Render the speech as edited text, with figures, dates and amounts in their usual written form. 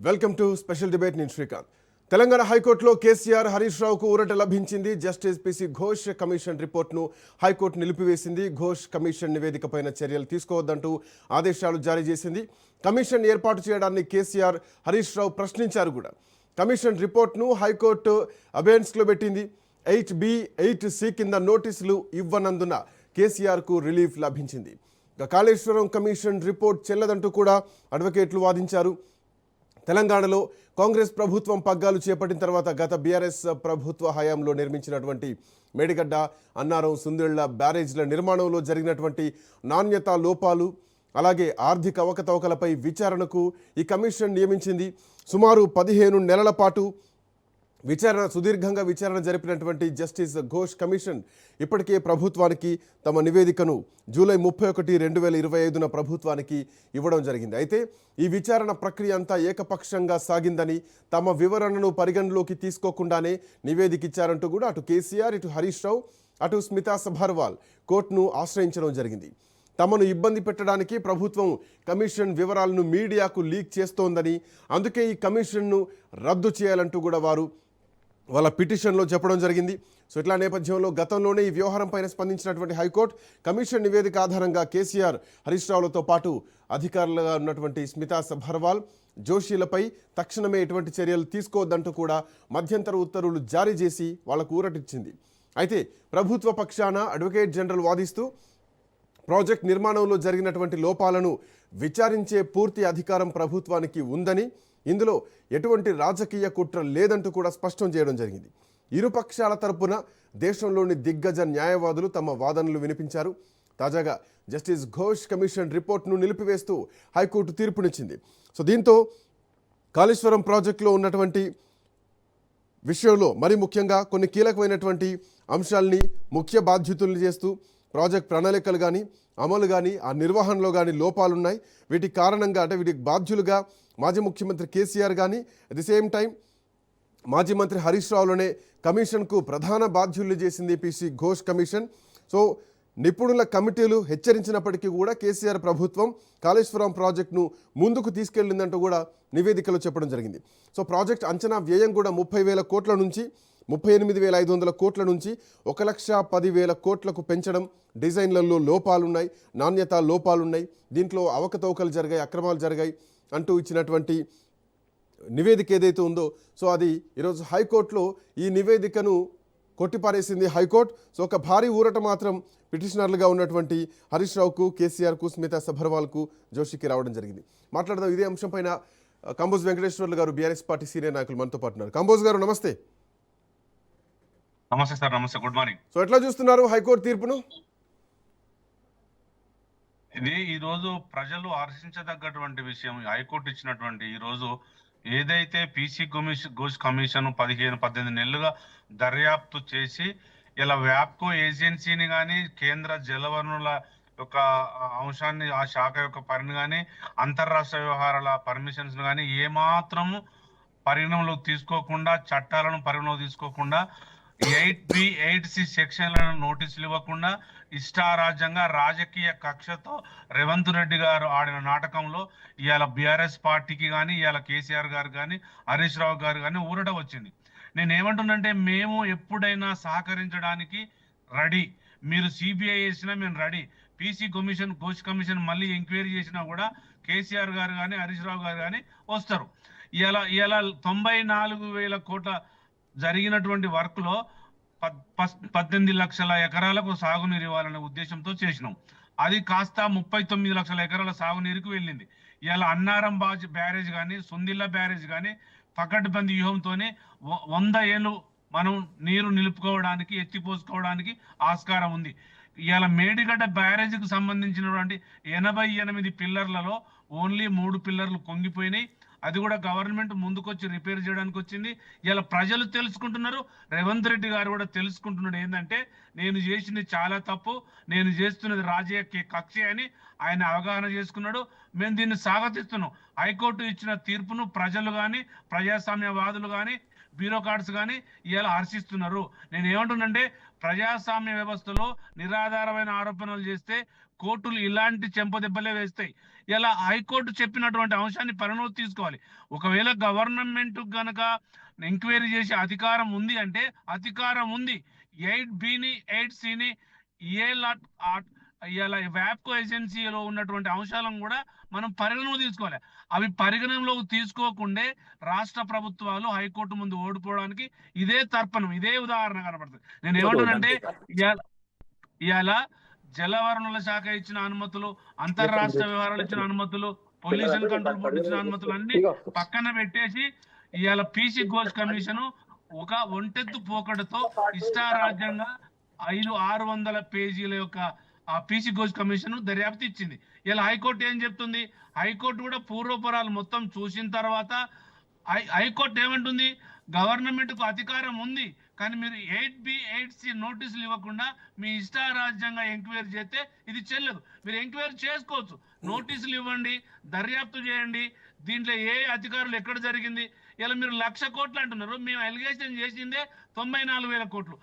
Welcome to special debate నేను శ్రీకాంత్. తెలంగాణ హైకోర్టులో కేసీఆర్ హరీష్ రావుకు ఊరట లభించింది. జస్టిస్ పిసి ఘోష్ కమిషన్ రిపోర్ట్ను హైకోర్టు నిలిపివేసింది. ఘోష్ కమిషన్ నివేదికపైన చర్యలు తీసుకోవద్దంటూ ఆదేశాలు జారీ చేసింది. కమిషన్ ఏర్పాటు చేయడాన్ని కేసీఆర్ హరీష్ రావు ప్రశ్నించారు కూడా. కమిషన్ రిపోర్ట్ను హైకోర్టు అబెయన్స్లో పెట్టింది. 8B 8C కింద నోటీసులు ఇవ్వనందున కేసీఆర్కు రిలీఫ్ లభించింది. కాళేశ్వరం కమిషన్ రిపోర్ట్ చెల్లదంటూ కూడా అడ్వకేట్లు వాదించారు. తెలంగాణలో కాంగ్రెస్ ప్రభుత్వం పగ్గాలు చేపట్టిన తర్వాత గత బీఆర్ఎస్ ప్రభుత్వ హయాంలో నిర్మించినటువంటి మేడిగడ్డ, అన్నారం, సుందిళ్ల బ్యారేజ్ల నిర్మాణంలో జరిగినటువంటి నాణ్యతా లోపాలు, అలాగే ఆర్థిక అవకతవకలపై విచారణకు ఈ కమిషన్ నియమించింది. సుమారు 15 నెలల పాటు సుదీర్ఘంగా విచారణ జరిపినటువంటి జస్టిస్ ఘోష్ కమిషన్ ఇప్పటికే ప్రభుత్వానికి తమ నివేదికను జూలై 31, 2025 ప్రభుత్వానికి ఇవ్వడం జరిగింది. అయితే ఈ విచారణ ప్రక్రియ అంతా ఏకపక్షంగా సాగిందని, తమ వివరణను పరిగణలోకి తీసుకోకుండానే నివేదిక ఇచ్చారంటూ కూడా అటు కేసీఆర్, ఇటు హరీష్ రావు, అటు స్మితా సభర్వాల్ కోర్టును ఆశ్రయించడం జరిగింది. తమను ఇబ్బంది పెట్టడానికి ప్రభుత్వం కమిషన్ వివరాలను మీడియాకు లీక్ చేస్తోందని, అందుకే ఈ కమిషన్ను రద్దు చేయాలంటూ కూడా వారు వాళ్ళ పిటిషన్లో చెప్పడం జరిగింది. సో ఇట్లా నేపథ్యంలో గతంలోనే ఈ వ్యవహారం పైన స్పందించినటువంటి హైకోర్టు కమిషన్ నివేదిక ఆధారంగా కేసీఆర్, హరీష్ రావులతో పాటు అధికారులుగా ఉన్నటువంటి స్మితా సభర్వాల్, జోషిలపై తక్షణమే ఎటువంటి చర్యలు తీసుకోవద్దంటూ కూడా మధ్యంతర ఉత్తర్వులు జారీ చేసి వాళ్లకు ఊరటిచ్చింది. అయితే ప్రభుత్వ పక్షాన అడ్వకేట్ జనరల్ వాదిస్తూ ప్రాజెక్ట్ నిర్మాణంలో జరిగినటువంటి లోపాలను విచారించే పూర్తి అధికారం ప్రభుత్వానికి ఉందని, ఇందులో ఎటువంటి రాజకీయ కుట్ర లేదంటూ కూడా స్పష్టం చేయడం జరిగింది. ఇరుపక్షాల తరపున దేశంలోని దిగ్గజ న్యాయవాదులు తమ వాదనలు వినిపించారు. తాజాగా జస్టిస్ ఘోష్ కమిషన్ రిపోర్ట్ను నిలిపివేస్తూ హైకోర్టు తీర్పునిచ్చింది. సో దీంతో కాళేశ్వరం ప్రాజెక్టులో ఉన్నటువంటి విషయంలో మరి ముఖ్యంగా కొన్ని కీలకమైనటువంటి అంశాలని ముఖ్య బాధ్యతలు చేస్తూ ప్రాజెక్ట్ ప్రణాళికలు కానీ, అమలు కానీ, ఆ నిర్వహణలో కానీ లోపాలున్నాయి. వీటికి కారణంగా అంటే వీటికి బాధ్యులుగా మాజీ ముఖ్యమంత్రి కేసీఆర్ కానీ, అట్ ది సేమ్ టైం మాజీ మంత్రి హరీష్ రావులోనే కమిషన్కు ప్రధాన బాధ్యులు చేసింది పిసి ఘోష్ కమిషన్. సో నిపుణుల కమిటీలు హెచ్చరించినప్పటికీ కూడా కేసీఆర్ ప్రభుత్వం కాళేశ్వరం ప్రాజెక్టును ముందుకు తీసుకెళ్లిందంటూ కూడా నివేదికలో చెప్పడం జరిగింది. సో ప్రాజెక్ట్ అంచనా వ్యయం కూడా 30,000 కోట్ల నుంచి 38,500 కోట్ల నుంచి 1,10,000 కోట్లకు పెంచడం, డిజైన్లలో లోపాలున్నాయి, నాణ్యత లోపాలున్నాయి, దీంట్లో అవకతవకలు జరిగాయి, అక్రమాలు జరిగాయి అంటూ ఇచ్చినటువంటి నివేదిక ఏదైతే ఉందో సో అది ఈరోజు హైకోర్టులో ఈ నివేదికను కొట్టిపారేసింది హైకోర్టు. సో ఒక భారీ ఊరట మాత్రం పిటిషనర్లుగా ఉన్నటువంటి హరీష్ రావుకు, కేసీఆర్కు, స్మితా సభర్వాల్కు, జోషికి రావడం జరిగింది. మాట్లాడదాం ఇదే అంశం పైన. కంబోజ్ వెంకటేశ్వర్లు గారు బీఆర్ఎస్ పార్టీ సీనియర్ నాయకులు మనతో పాటు ఉన్నారు. కంబోజ్ గారు నమస్తే. నమస్తే సార్. నమస్తే, గుడ్ మార్నింగ్. సో ఎట్లా చూస్తున్నారు హైకోర్టు తీర్పును? ఇది ఈ రోజు ప్రజలు హర్షించదగ్గటువంటి విషయం. హైకోర్టు ఇచ్చినటువంటి ఈ రోజు ఏదైతే పిసి ఘోష్ కమిషన్ 15-18 నెలలుగా దర్యాప్తు చేసి ఇలా వ్యాప్కో ఏజెన్సీని కానీ, కేంద్ర జలవనరుల యొక్క అంశాన్ని, ఆ శాఖ యొక్క పనిని కానీ, అంతర్రాష్ట్ర వ్యవహారాల పర్మిషన్స్ కానీ ఏమాత్రము పరిగణలోకి తీసుకోకుండా, చట్టాలను పరిగణలోకి తీసుకోకుండా, 8B 8C సెక్షన్లను నోటీసులు ఇవ్వకుండా ఇష్టారాజ్యంగా రాజకీయ కక్షతో రేవంత్ రెడ్డి గారు ఆడిన నాటకంలో ఇవాళ బీఆర్ఎస్ పార్టీకి కానీ, ఇవాళ కేసీఆర్ గారు కానీ, హరీష్ రావు గారు కానీ ఊరట వచ్చింది. నేనేమంటున్నంటే మేము ఎప్పుడైనా సహకరించడానికి రెడీ. మీరు సిబిఐ చేసినా మేము రెడీ. పిసి ఘోష్ కమిషన్ మళ్ళీ ఎంక్వైరీ చేసినా కూడా కేసీఆర్ గారు కానీ, హరీష్ రావు గారు కానీ వస్తారు. ఇలా 94,000 కోట్ల జరిగినటువంటి వర్క్ లో 18 లక్షల ఎకరాలకు సాగునీరు ఇవ్వాలనే ఉద్దేశంతో చేసినాం. అది కాస్త 39 లక్షల ఎకరాల సాగునీరుకు వెళ్ళింది. ఇలా అన్నారం బ్యారేజ్ కానీ, సుందిల్ల బ్యారేజ్ కానీ పకడ్బందీ వ్యూహంతోనే 100 ఏళ్ళు మనం నీరు నిలుపుకోవడానికి, ఎత్తిపోసుకోవడానికి ఆస్కారం ఉంది. ఇవాళ మేడిగడ్డ బ్యారేజ్కి సంబంధించినటువంటి 88 పిల్లర్లలో ఓన్లీ 3 పిల్లర్లు కొంగిపోయినాయి. అది కూడా గవర్నమెంట్ ముందుకొచ్చి రిపేర్ చేయడానికి వచ్చింది. ఇలా ప్రజలు తెలుసుకుంటున్నారు, రేవంత్ రెడ్డి గారు కూడా తెలుసుకుంటున్నాడు. ఏంటంటే నేను చేసింది చాలా తప్పు, నేను చేస్తున్నది రాజకీయ కక్ష అని ఆయన అవగాహన చేసుకున్నాడు. మేము దీన్ని స్వాగతిస్తున్నాం. హైకోర్టు ఇచ్చిన తీర్పును ప్రజలు కానీ, ప్రజాస్వామ్యవాదులు కానీ, బ్యూరోక్రాట్స్ కానీ ఇలా హర్షిస్తున్నారు. నేను ఏమంటున్నంటే ప్రజాస్వామ్య వ్యవస్థలో నిరాధారమైన ఆరోపణలు చేస్తే కోర్టులు ఇలాంటి చెంపదెబ్బలే వేస్తాయి. ఇలా హైకోర్టు చెప్పినటువంటి అంశాన్ని పరిగణలోకి తీసుకోవాలి. ఒకవేళ గవర్నమెంట్ గనక ఎంక్వైరీ చేసే అధికారం ఉంది అంటే అధికారం ఉంది. 8బిని 8సిని ఏ ఇలా వ్యాప్కో ఏజెన్సీలో ఉన్నటువంటి అంశాలను కూడా మనం పరిగణలోకి తీసుకోవాలి. అవి పరిగణనలోకి తీసుకోకుండే రాష్ట్ర ప్రభుత్వాలు హైకోర్టు ముందు ఓడిపోవడానికి ఇదే తర్పణం, ఇదే ఉదాహరణ కనబడుతుంది. నేను ఏమంటానంటే ఇవాళ జలవనరుల శాఖ ఇచ్చిన అనుమతులు, అంతర్రాష్ట్ర వ్యవహారాలు ఇచ్చిన అనుమతులు, పొల్యూషన్ కంట్రోల్ బోర్డు ఇచ్చిన అనుమతులు అన్ని పక్కన పెట్టేసి ఇవాళ పీసీ ఘోష్ కమిషన్ ఒక ఒంటెత్తు పోకడతో ఇష్టారాజ్యంగా 600 పేజీల యొక్క ఆ పీసీ ఘోష్ కమిషన్ దర్యాప్తు ఇచ్చింది. ఇలా హైకోర్టు ఏం చెప్తుంది? హైకోర్టు కూడా పూర్వపరాలు మొత్తం చూసిన తర్వాత హైకోర్టు ఏమంటుంది? గవర్నమెంట్ కు అధికారం ఉంది, కానీ మీరు 8B 8C నోటీసులు ఇవ్వకుండా మీ ఇష్టారాజ్యంగా ఎంక్వైరీ చేస్తే ఇది చెల్లదు. మీరు ఎంక్వైరీ చేసుకోవచ్చు, నోటీసులు ఇవ్వండి, దర్యాప్తు చేయండి, దీంట్లో ఏ అధికారులు ఎక్కడ జరిగింది. ఇలా మీరు 1,00,000 కోట్లు అంటున్నారు, మేము ఎలిగేషన్ చేసిందే 94,000 కోట్లు.